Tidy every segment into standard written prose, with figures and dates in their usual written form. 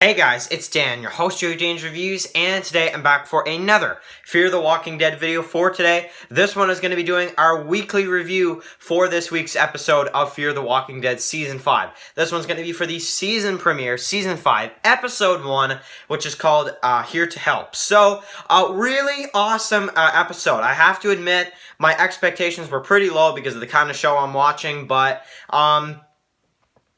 Hey guys, it's Dan, your host of Dan's Reviews, and today I'm back for another Fear the Walking Dead video for today. This one is going to be doing our weekly review for this week's episode of Fear the Walking Dead Season 5. This one's going to be for the season premiere, Season 5, Episode 1, which is called Here to Help. So, really awesome episode. I have to admit, my expectations were pretty low because of the kind of show I'm watching, but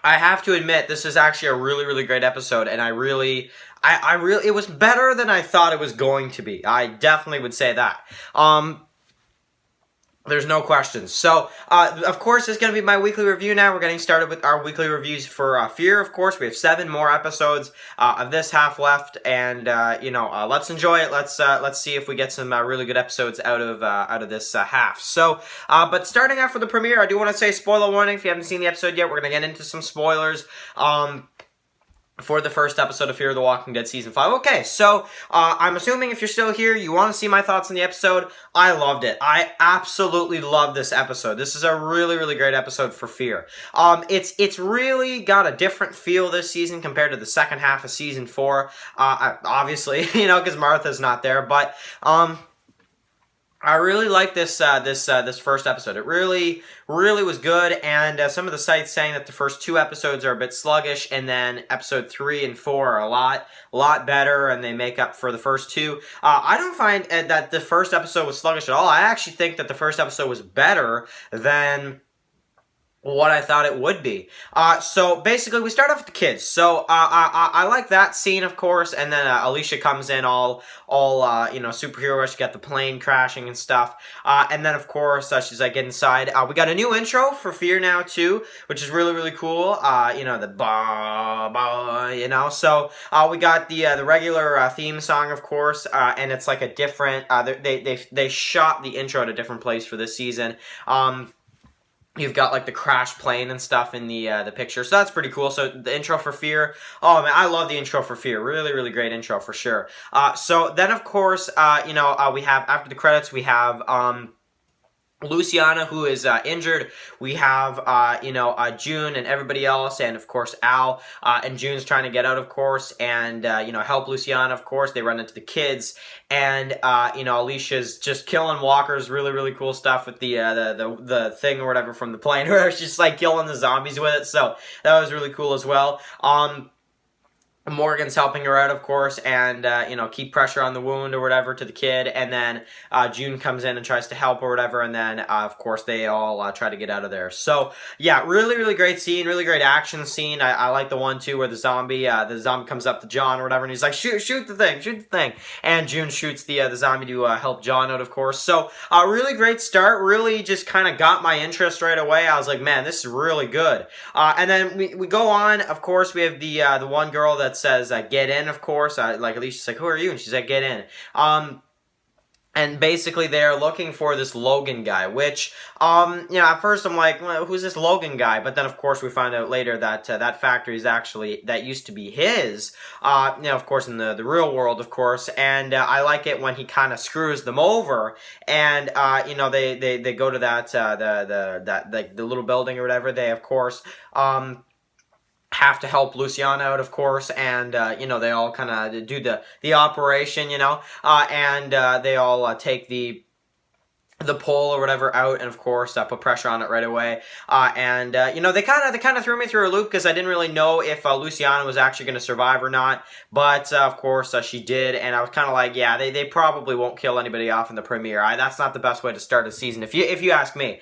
I have to admit, this is actually a really great episode, and I really, it was better than I thought it was going to be. I definitely would say that. There's no questions. So, of course, it's going to be my weekly review now. We're getting started with our weekly reviews for Fear, of course. We have 7 more episodes of this half left, and, let's enjoy it. Let's see if we get some really good episodes out of this half. So, but starting off with the premiere, I do want to say spoiler warning. If you haven't seen the episode yet, we're going to get into some spoilers. For the first episode of Fear the Walking Dead Season 5. Okay, so, I'm assuming if you're still here, you want to see my thoughts on the episode. I loved it. I absolutely love this episode. This is a really great episode for Fear. It's really got a different feel this season compared to the second half of Season 4. Obviously, because Martha's not there, but, I really like this this first episode. It really was good, and some of the sites saying that the first 2 episodes are a bit sluggish, and then episode 3 and 4 are a lot better, and they make up for the first 2. I don't find that the first episode was sluggish at all. I actually think that the first episode was better than what I thought it would be. So basically, we start off with the kids. So I like that scene, of course, and then Alicia comes in all superhero. She got the plane crashing and stuff, and then of course she's like get inside. We got a new intro for Fear now too, which is really cool. The ba ba, So we got the regular theme song, of course, and it's like a different. They shot the intro at a different place for this season. You've got like the crash plane and stuff in the picture, so that's pretty cool. So the intro for Fear, oh man, I love the intro for Fear. Really great intro for sure. So then of course, we have after the credits we have Luciana, who is injured. We have, June and everybody else, and of course Al, and June's trying to get out, of course, and, help Luciana, of course. They run into the kids, and, Alicia's just killing walkers, really cool stuff with the thing or whatever from the plane, where she's just, like, killing the zombies with it, so that was really cool as well. Morgan's helping her out, of course, and, keep pressure on the wound or whatever to the kid, and then June comes in and tries to help or whatever, and then, of course, they all try to get out of there. So, yeah, really great scene, really great action scene. I like the one, too, where the zombie comes up to John or whatever, and he's like, shoot the thing, and June shoots the zombie to help John out, of course. So, really great start, really just kind of got my interest right away. I was like, man, this is really good. And then we go on, of course, we have the one girl that says get in, of course. Like Alicia's like, who are you? And she's like, get in. And basically they're looking for this Logan guy, which, at first I'm like, well, who's this Logan guy? But then, of course, we find out later that that factory is actually, that used to be his, of course, in the real world, of course. And I like it when he kind of screws them over, and, they go to that, the little building or whatever. They, of course, have to help Luciana out, of course, and, they all kind of do the operation, and they all take the pole or whatever out, and of course put pressure on it right away, and they kind of threw me through a loop because I didn't really know if Luciana was actually going to survive or not, but of course she did, and I was kind of like, yeah, they probably won't kill anybody off in the premiere. That's not the best way to start a season, if you ask me.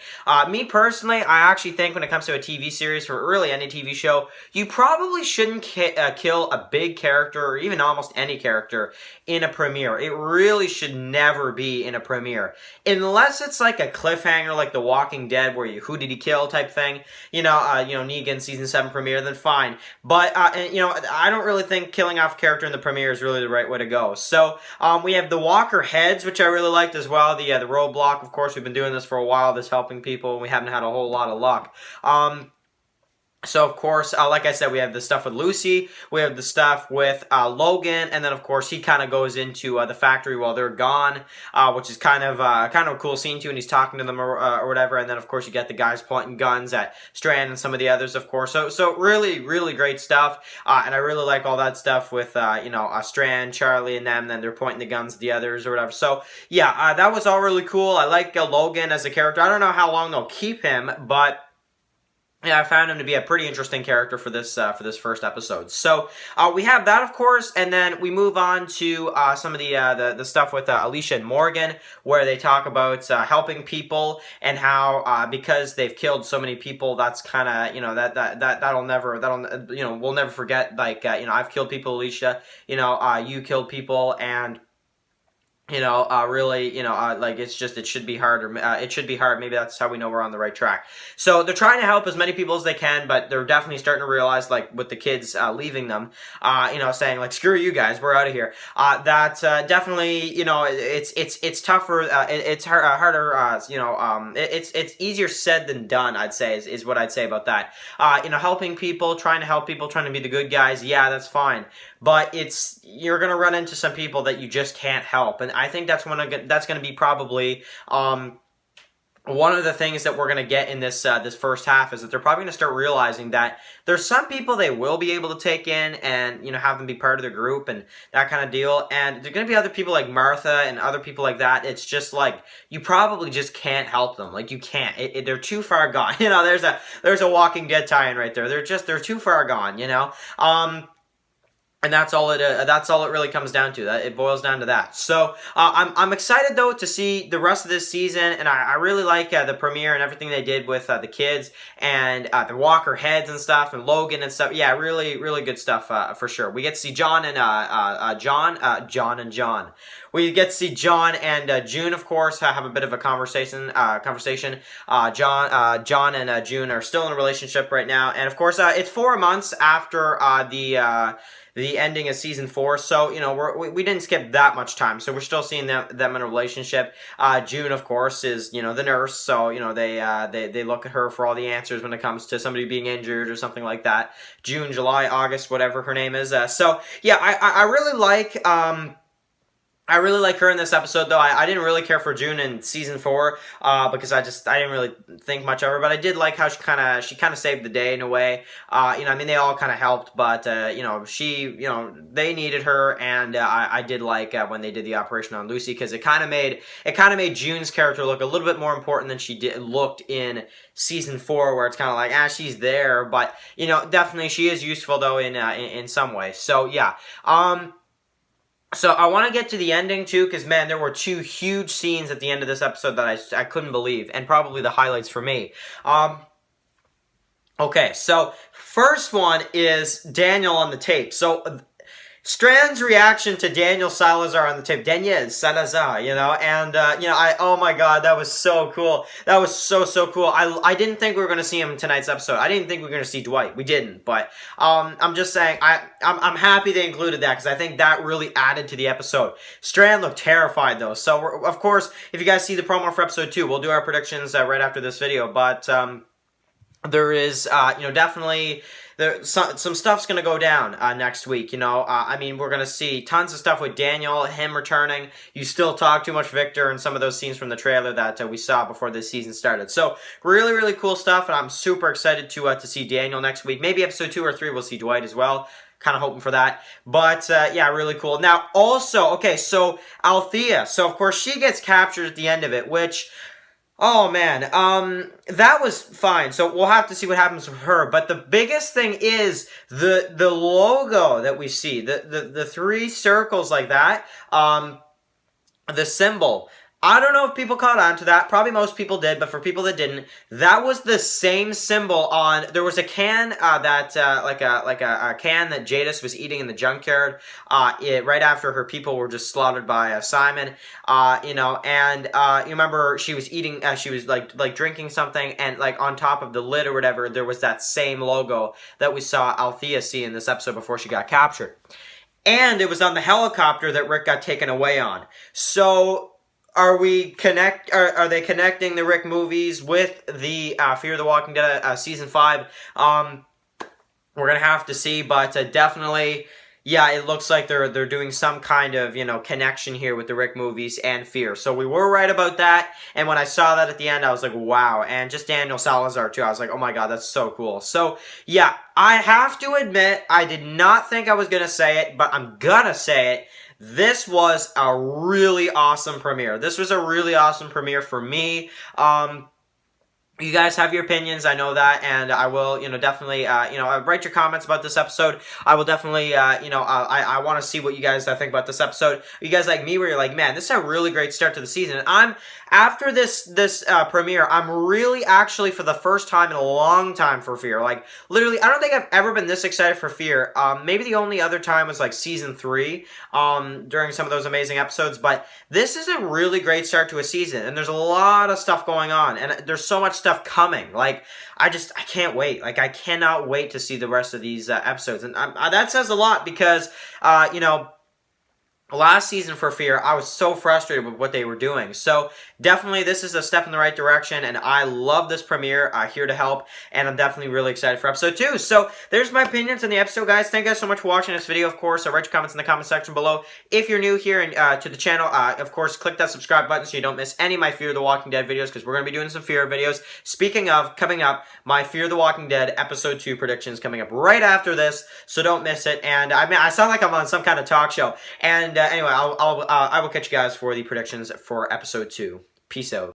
Me personally, I actually think when it comes to a TV series, or really any TV show, you probably shouldn't kill a big character, or even almost any character, in a premiere. It really should never be in a premiere, unless it's like a cliffhanger, like The Walking Dead, where who did he kill type thing, Negan season 7 premiere, then fine. But I don't really think killing off a character in the premiere is really the right way to go. So we have the Walker heads, which I really liked as well. The roadblock, of course, we've been doing this for a while, this helping people, and we haven't had a whole lot of luck. So, of course, like I said, we have the stuff with Lucy, we have the stuff with Logan, and then, of course, he kind of goes into the factory while they're gone, which is kind of a cool scene, too, and he's talking to them or whatever, and then, of course, you get the guys pointing guns at Strand and some of the others, of course. So really, really great stuff, and I really like all that stuff with, Strand, Charlie, and them, and then they're pointing the guns at the others or whatever. So, yeah, that was all really cool. I like Logan as a character. I don't know how long they'll keep him, but yeah, I found him to be a pretty interesting character for this first episode. So we have that, of course, and then we move on to some of the stuff with Alicia and Morgan, where they talk about helping people and how because they've killed so many people, that's kind of we'll never forget. Like I've killed people, Alicia. You killed people, and really, like it should be hard, or it should be hard. Maybe that's how we know we're on the right track. So they're trying to help as many people as they can, but they're definitely starting to realize, like with the kids leaving them, saying like, screw you guys, we're out of here. That definitely, it's tougher. It's harder. It's easier said than done. I'd say is what I'd say about that. Helping people, trying to help people, trying to be the good guys. Yeah, that's fine. But you're gonna run into some people that you just can't help, and I think that's gonna be probably one of the things that we're gonna get in this first half is that they're probably gonna start realizing that there's some people they will be able to take in and have them be part of their group and that kind of deal, and there's gonna be other people like Martha and other people like that. It's just like you probably just can't help them. Like you can't. They're too far gone. There's a Walking Dead tie-in right there. They're too far gone. And that's all it really comes down to. That it boils down to that. So I'm excited though to see the rest of this season, and I really like the premiere and everything they did with the kids and the Walker heads and stuff and Logan and stuff. Yeah, really really good stuff for sure. We get to see John and John. We get to see John and June, of course, have a bit of a conversation. John and June are still in a relationship right now, and of course it's 4 months after the ending of season 4, so we didn't skip that much time, so we're still seeing them in a relationship. June, of course, is the nurse, so they look at her for all the answers when it comes to somebody being injured or something like that. June, July, August, whatever her name is. I really like. I really like her in this episode, though. I didn't really care for June in season 4 because I didn't really think much of her, but I did like how she kind of saved the day in a way. They all kind of helped, but they needed her, and I did like when they did the operation on Lucy, because it kind of made June's character look a little bit more important than she looked in season 4, where it's kind of like she's there, but definitely she is useful though in some ways. So yeah. So I want to get to the ending too, because man, there were 2 huge scenes at the end of this episode that I couldn't believe, and probably the highlights for me. Okay, so first one is Daniel on the tape. So Strand's reaction to Daniel Salazar on the tape. Daniel Salazar, oh my god, that was so cool. That was so cool. I didn't think we were going to see him in tonight's episode. I didn't think we were going to see Dwight. We didn't, but I'm just saying, I'm happy they included that, because I think that really added to the episode. Strand looked terrified, though. So, of course, if you guys see the promo for episode 2, we'll do our predictions right after this video, but there is, definitely some stuff's going to go down next week, we're going to see tons of stuff with Daniel, him returning. You still talk too much Victor and some of those scenes from the trailer that we saw before this season started. So really, really cool stuff, and I'm super excited to see Daniel next week. Maybe episode 2 or 3 we'll see Dwight as well. Kind of hoping for that. But, yeah, really cool. Now, also, okay, so Althea. So, of course, she gets captured at the end of it, which... oh, man, that was fine. So we'll have to see what happens with her. But the biggest thing is the logo that we see, the 3 circles like that, the symbol. I don't know if people caught on to that. Probably most people did, but for people that didn't, that was the same symbol on... there was a can like a can that Jadis was eating in the junkyard right after her people were just slaughtered by Simon. You remember she was eating... she was like drinking something, and like on top of the lid or whatever, there was that same logo that we saw Althea see in this episode before she got captured. And it was on the helicopter that Rick got taken away on. So... are they connecting the Rick movies with the Fear the Walking Dead season 5? we're gonna have to see, but definitely, yeah, it looks like they're doing some kind of connection here with the Rick movies and Fear. So we were right about that. And when I saw that at the end, I was like, wow. And just Daniel Salazar too. I was like, oh my god, that's so cool. So yeah, I have to admit, I did not think I was gonna say it, but I'm gonna say it. This was a really awesome premiere. This was a really awesome premiere for me. You guys have your opinions, I know that, and I will, definitely, write your comments about this episode. I will definitely, I want to see what you guys think about this episode. Are you guys like me, where you're like, man, this is a really great start to the season, and after this premiere, I'm really actually, for the first time in a long time, for Fear. Like, literally, I don't think I've ever been this excited for Fear. Maybe the only other time was, like, Season 3, during some of those amazing episodes, but this is a really great start to a season, and there's a lot of stuff going on, and there's so much stuff coming. Like, I can't wait. Like, I cannot wait to see the rest of these episodes, and that says a lot because, last season for Fear, I was so frustrated with what they were doing. So definitely this is a step in the right direction, and I love this premiere. Here to help, and I'm definitely really excited for episode 2. So there's my opinions on the episode, guys. Thank you guys so much for watching this video. Of course, write your comments in the comment section below. If you're new here and to the channel, of course, click that subscribe button so you don't miss any of my Fear the Walking Dead videos, because we're going to be doing some Fear videos. Speaking of, coming up, my Fear the Walking Dead episode 2 predictions coming up right after this, so don't miss it. And I sound like I'm on some kind of talk show. And anyway, I will catch you guys for the predictions for episode 2. Peace out.